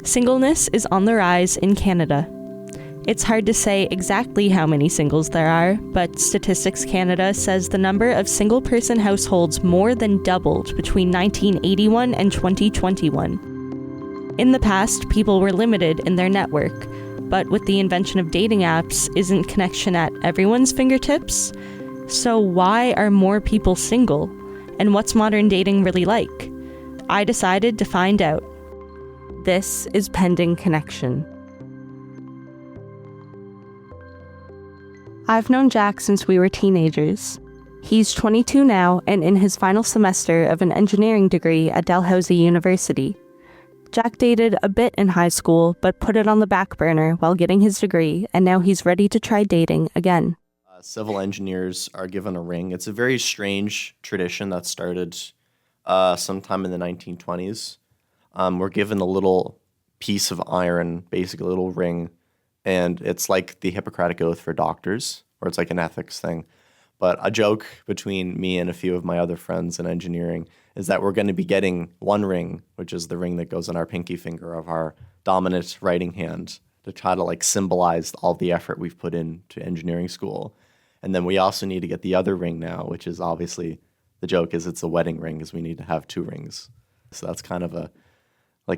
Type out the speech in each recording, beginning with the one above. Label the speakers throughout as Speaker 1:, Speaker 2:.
Speaker 1: Singleness is on the rise in Canada. It's hard to say exactly how many singles there are, but Statistics Canada says the number of single-person households more than doubled between 1981 and 2021. In the past, people were limited in their network, but with the invention of dating apps, isn't connection at everyone's fingertips? So why are more people single? And what's modern dating really like? I decided to find out. This is Pending Connection. I've known Jack since we were teenagers. He's 22 now and in his final semester of an engineering degree at Dalhousie University. Jack dated a bit in high school, but put it on the back burner while getting his degree, and now he's ready to try dating again.
Speaker 2: Civil engineers are given a ring. It's a very strange tradition that started sometime in the 1920s. We're given a little piece of iron, basically a little ring, and it's like the Hippocratic Oath for doctors, or it's like an ethics thing. But a joke between me and a few of my other friends in engineering is that we're going to be getting one ring, which is the ring that goes on our pinky finger of our dominant writing hand, to try to like symbolize all the effort we've put into engineering school. And then we also need to get the other ring now, which is obviously, the joke is it's a wedding ring because we need to have two rings. So that's kind of a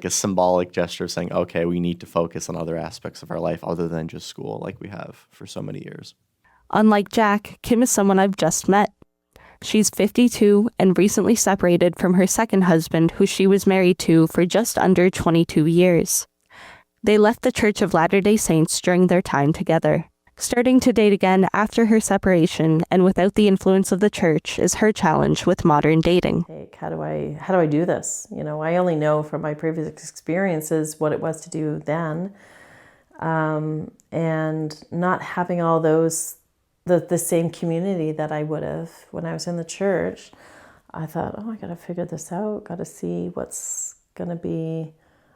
Speaker 2: symbolic gesture of saying, okay, we need to focus on other aspects of our life other than just school like we have for so many years.
Speaker 1: Unlike Jack, Kim is someone I've just met. She's 52 and recently separated from her second husband, who she was married to for just under 22 years. They left the Church of Latter-day Saints during their time together. Starting to date again after her separation and without the influence of the church is her challenge with modern dating.
Speaker 3: How do I do this? You know, I only know from my previous experiences what it was to do then, and not having all those the same community that I would have when I was in the church. I thought, I got to figure this out. Got to see what's going to be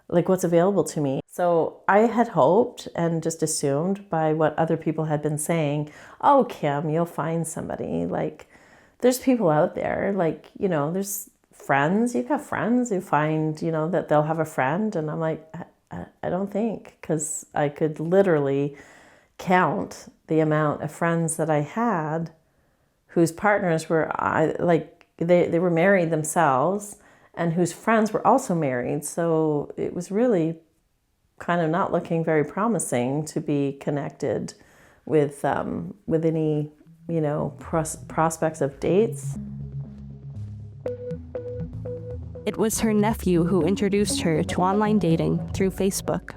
Speaker 3: like, what's available to me. So I had hoped and just assumed by what other people had been saying, oh, Kim, you'll find somebody. Like, there's people out there, like, you know, there's friends. You've got friends who find, you know, that they'll have a friend. And I'm like, I don't think, because I could literally count the amount of friends that I had whose partners were, they were married themselves and whose friends were also married. So it was really kind of not looking very promising to be connected with any, you know, prospects of dates.
Speaker 1: It was her nephew who introduced her to online dating through Facebook.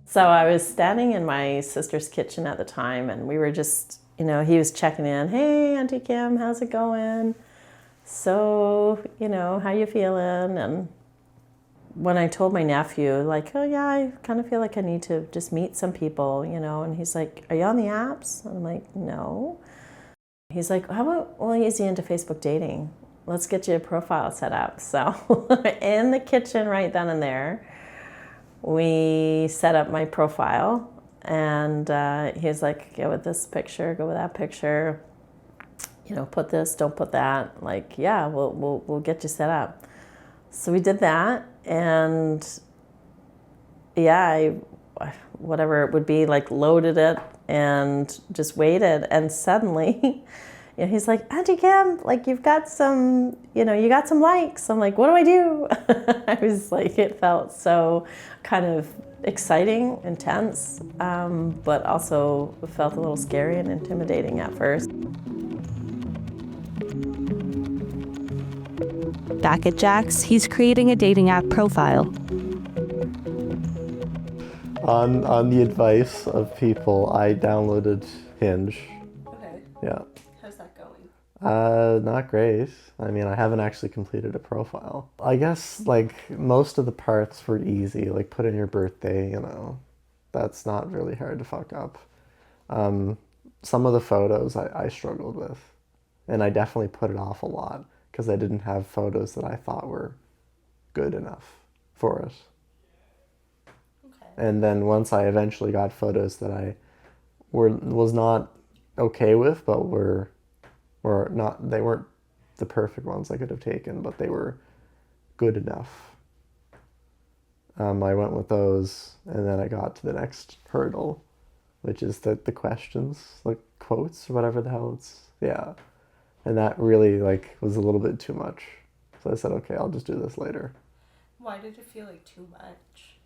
Speaker 3: So I was standing in my sister's kitchen at the time, and we were just, you know, he was checking in. Hey, Auntie Kim, how's it going? So, you know, how you feeling? And when I told my nephew, like, oh yeah, I kind of feel like I need to just meet some people, you know, and he's like, are you on the apps? And I'm like, no. He's like, how about, well, is he into Facebook dating? Let's get you a profile set up. So in the kitchen right then and there, we set up my profile, and he was like, go with this picture, go with that picture, you know, put this, don't put that. Like, yeah, we'll get you set up. So we did that, and yeah, whatever it would be, like, loaded it and just waited, and suddenly, you know, he's like, Auntie Kim, like, you've got some, you know, you got some likes. I'm like, what do I do? I was like, it felt so kind of exciting, intense, but also felt a little scary and intimidating at first.
Speaker 1: Back at Jack's, he's creating a dating app profile.
Speaker 2: On the advice of people, I downloaded Hinge.
Speaker 3: Okay.
Speaker 2: Yeah.
Speaker 3: How's that going?
Speaker 2: Not great. I mean, I haven't actually completed a profile. I guess, like, most of the parts were easy, like put in your birthday, you know. That's not really hard to fuck up. Some of the photos I struggled with, and I definitely put it off a lot because I didn't have photos that I thought were good enough for it. Okay. And then once I eventually got photos that I was not okay with, but they weren't the perfect ones I could have taken, but they were good enough. I went with those, and then I got to the next hurdle, which is the questions, like quotes or whatever the hell it's, yeah. And that really like was a little bit too much. So I said, okay, I'll just do this later.
Speaker 1: Why did it feel like too much?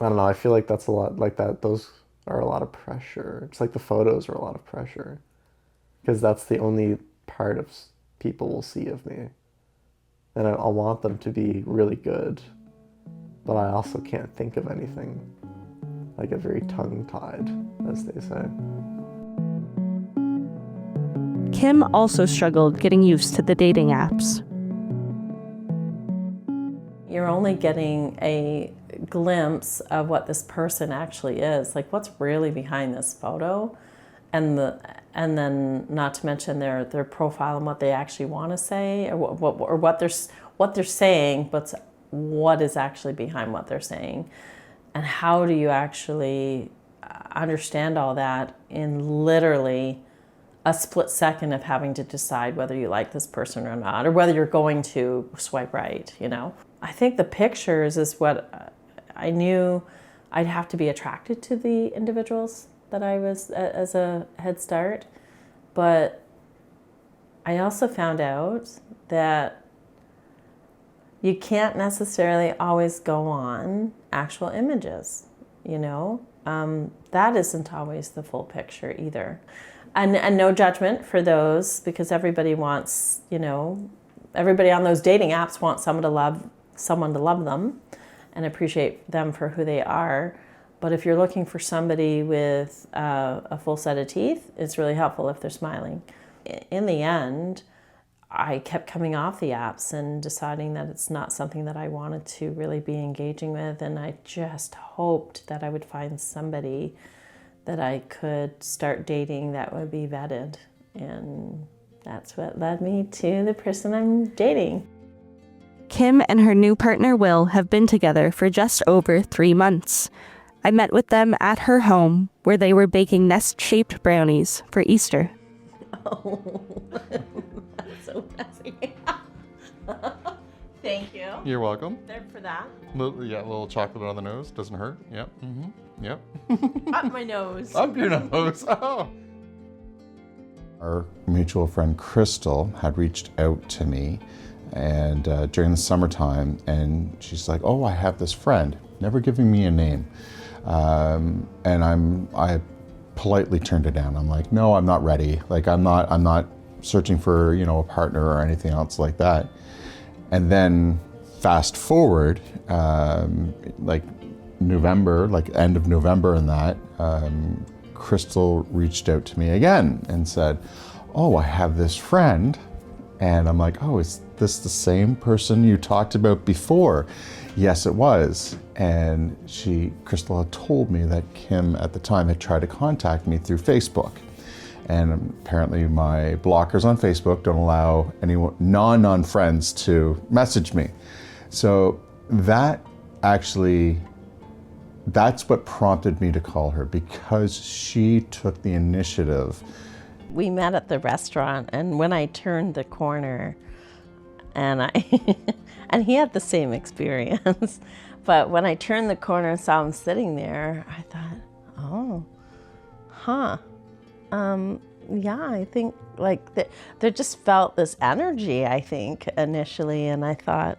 Speaker 2: I don't know, I feel like that's a lot, like that, those are a lot of pressure. It's like the photos are a lot of pressure. Because that's the only part of people will see of me. And I want them to be really good, but I also can't think of anything. I get very tongue-tied, as they say.
Speaker 1: Kim also struggled getting used to the dating apps.
Speaker 3: You're only getting a glimpse of what this person actually is, like what's really behind this photo, and then not to mention their profile and what they actually want to say, or what they're saying, but what is actually behind what they're saying, and how do you actually understand all that in literally a split second of having to decide whether you like this person or not, or whether you're going to swipe right, you know? I think the pictures is what I knew I'd have to be attracted to the individuals that I was as a head start. But I also found out that you can't necessarily always go on actual images, you know? That isn't always the full picture either. And no judgment for those, because everybody wants, you know, everybody on those dating apps wants someone to love them and appreciate them for who they are. But if you're looking for somebody with a full set of teeth, it's really helpful if they're smiling. In the end, I kept coming off the apps and deciding that it's not something that I wanted to really be engaging with. And I just hoped that I would find somebody that I could start dating that would be vetted. And that's what led me to the person I'm dating.
Speaker 1: Kim and her new partner Will have been together for just over 3 months. I met with them at her home where they were baking nest-shaped brownies for Easter.
Speaker 3: Oh, that's so messy. Thank you.
Speaker 4: You're welcome.
Speaker 3: There for that.
Speaker 4: A little chocolate on the nose. Doesn't hurt. Yep. Mm-hmm. Yep.
Speaker 3: Up my nose.
Speaker 4: Up your nose. Oh. Our mutual friend Crystal had reached out to me and during the summertime, and she's like, oh, I have this friend, never giving me a name. And I politely turned it down. I'm like, no, I'm not ready. Like, I'm not searching for, you know, a partner or anything else like that. And then fast forward, like November, like end of November and that, Crystal reached out to me again and said, oh, I have this friend. And I'm like, oh, is this the same person you talked about before? Yes, it was. And Crystal had told me that Kim at the time had tried to contact me through Facebook. And apparently my blockers on Facebook don't allow anyone, non-friends to message me. So that's what prompted me to call her, because she took the initiative.
Speaker 3: We met at the restaurant, and when I turned the corner, and and he had the same experience, but when I turned the corner and saw him sitting there, I thought, oh, huh. Yeah, I think like there just felt this energy, I think, initially, and I thought,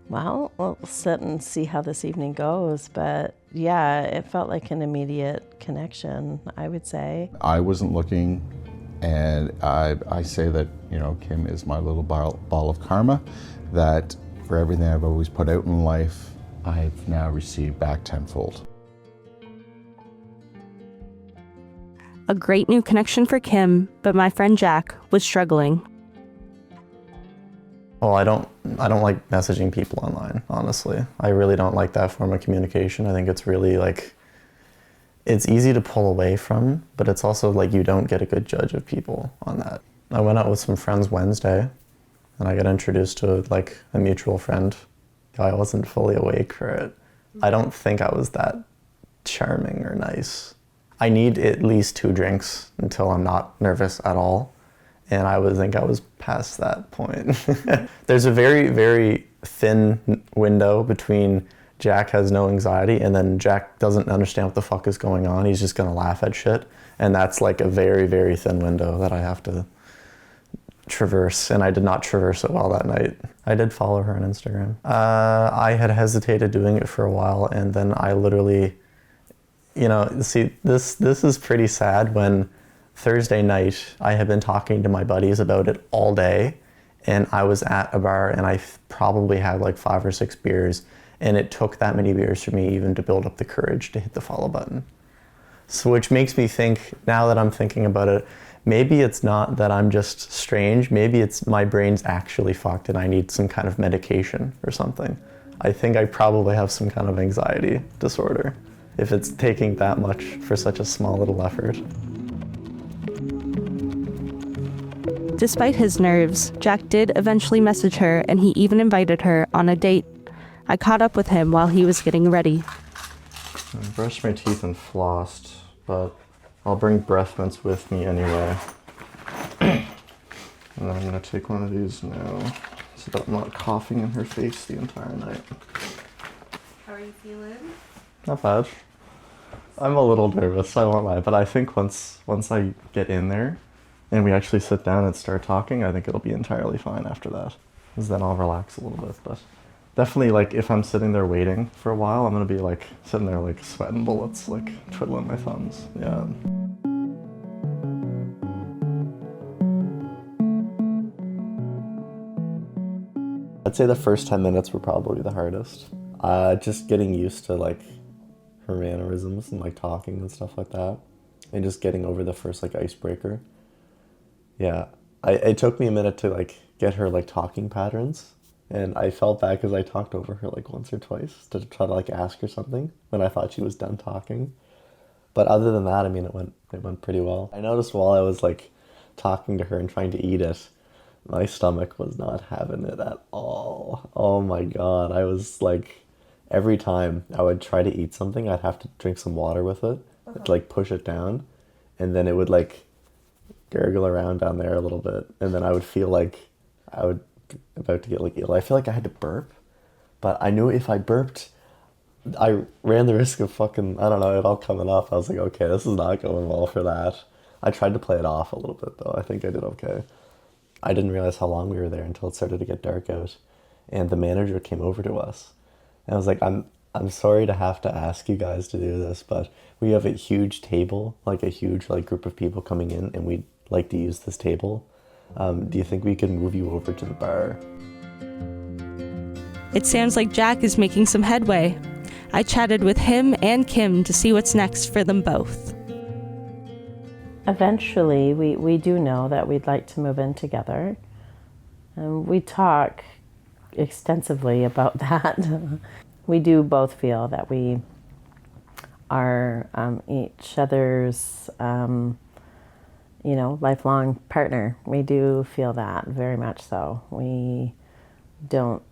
Speaker 3: well, we'll sit and see how this evening goes. But yeah, it felt like an immediate connection, I would say.
Speaker 4: I wasn't looking, and I say that, you know, Kim is my little ball of karma, that for everything I've always put out in life, I've now received back tenfold.
Speaker 1: A great new connection for Kim, but my friend Jack was struggling.
Speaker 2: Well, I don't like messaging people online, honestly. I really don't like that form of communication. I think it's really like, it's easy to pull away from, but it's also like you don't get a good judge of people on that. I went out with some friends Wednesday, and I got introduced to like a mutual friend. I wasn't fully awake for it. I don't think I was that charming or nice. I need at least 2 drinks until I'm not nervous at all. And I would think I was past that point. There's a very, very thin window between
Speaker 5: Jack has no anxiety, and then Jack doesn't understand what the fuck is going on. He's just gonna laugh at shit. And that's like a very, very thin window that I have to traverse, and I did not traverse it well that night. I did follow her on Instagram. I had hesitated doing it for a while, and then I literally, see, this is pretty sad. When Thursday night, I had been talking to my buddies about it all day, and I was at a bar, and I probably had like 5 or 6 beers, and it took that many beers for me even to build up the courage to hit the follow button. So which makes me think, now that I'm thinking about it, maybe it's not that I'm just strange, maybe it's my brain's actually fucked and I need some kind of medication or something. I think I probably have some kind of anxiety disorder if it's taking that much for such a small little effort.
Speaker 1: Despite his nerves, Jack did eventually message her, and he even invited her on a date. I caught up with him while he was getting ready.
Speaker 5: I brushed my teeth and flossed, but I'll bring breath mints with me anyway. And then I'm gonna take one of these now so that I'm not coughing in her face the entire night.
Speaker 1: How are you feeling?
Speaker 5: Not bad. I'm a little nervous, I won't lie, but I think once I get in there and we actually sit down and start talking, I think it'll be entirely fine after that. Because then I'll relax a little bit, but definitely, like, if I'm sitting there waiting for a while, I'm gonna be like sitting there like sweating bullets, like twiddling my thumbs. Yeah. I'd say the first 10 minutes were probably the hardest. Just getting used to like her mannerisms and like talking and stuff like that, and just getting over the first like icebreaker. Yeah, it took me a minute to like get her like talking patterns. And I felt bad because I talked over her like once or twice to try to like ask her something when I thought she was done talking. But other than that, I mean, it went pretty well. I noticed while I was like talking to her and trying to eat it, my stomach was not having it at all. Oh my God. I was like, every time I would try to eat something, I'd have to drink some water with it, to like push it down. And then it would like gurgle around down there a little bit. And then I would feel like I would about to get like ill. I feel like I had to burp, but I knew if I burped, I ran the risk of fucking, I don't know, it all coming up. I was like, okay, this is not going well for that. I tried to play it off a little bit though. I think I did okay. I didn't realize how long we were there until it started to get dark out, and the manager came over to us. And I was like, I'm sorry to have to ask you guys to do this, but we have a huge table, like a huge like group of people coming in, and we'd like to use this table. Do you think we can move you over to the bar?
Speaker 1: It sounds like Jack is making some headway. I chatted with him and Kim to see what's next for them both.
Speaker 3: Eventually, we do know that we'd like to move in together. And we talk extensively about that. We do both feel that we are each other's lifelong partner. We do feel that very much so. We don't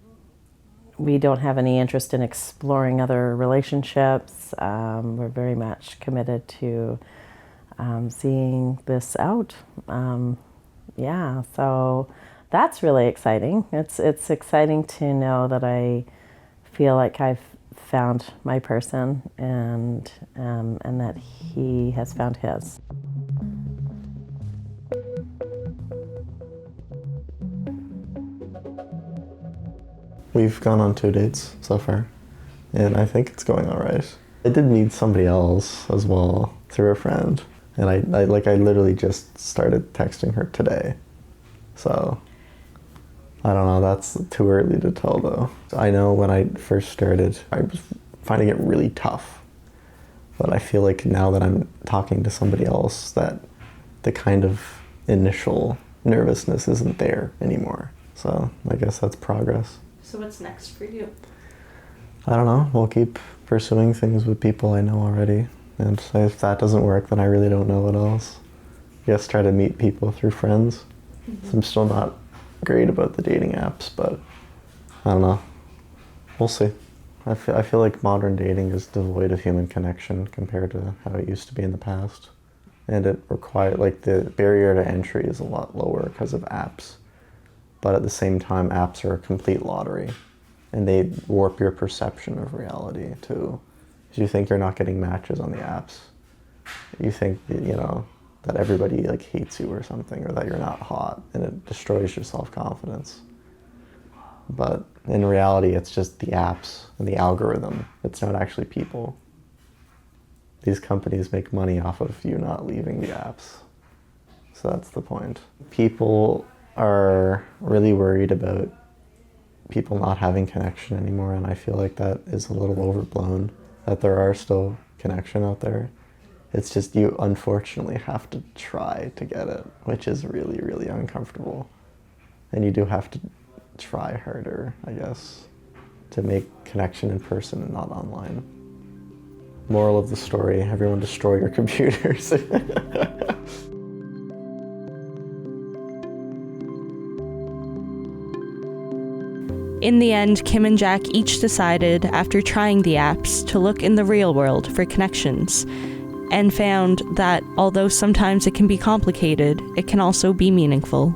Speaker 3: have any interest in exploring other relationships. We're very much committed to seeing this out. So that's really exciting. It's exciting to know that I feel like I've found my person, and that he has found his.
Speaker 5: We've gone on 2 dates so far, and I think it's going all right. I did meet somebody else as well through a friend, and I literally just started texting her today. So I don't know, that's too early to tell though. I know when I first started, I was finding it really tough, but I feel like now that I'm talking to somebody else, that the kind of initial nervousness isn't there anymore. So I guess that's progress.
Speaker 1: So what's next for you?
Speaker 5: I don't know. We'll keep pursuing things with people I know already. And if that doesn't work, then I really don't know what else. I guess try to meet people through friends. Mm-hmm. So I'm still not great about the dating apps, but I don't know. We'll see. I feel like modern dating is devoid of human connection compared to how it used to be in the past. And it requires, like, the barrier to entry is a lot lower because of apps. But at the same time, apps are a complete lottery. And they warp your perception of reality too. 'Cause you think you're not getting matches on the apps. You think, that everybody like hates you or something, or that you're not hot, and it destroys your self-confidence. But in reality, it's just the apps and the algorithm. It's not actually people. These companies make money off of you not leaving the apps. So that's the point. People are really worried about people not having connection anymore, and I feel like that is a little overblown, that there are still connection out there. It's just you unfortunately have to try to get it, which is really, really uncomfortable. And you do have to try harder, I guess, to make connection in person and not online. Moral of the story, everyone destroy your computers.
Speaker 1: In the end, Kim and Jack each decided, after trying the apps, to look in the real world for connections, and found that although sometimes it can be complicated, it can also be meaningful.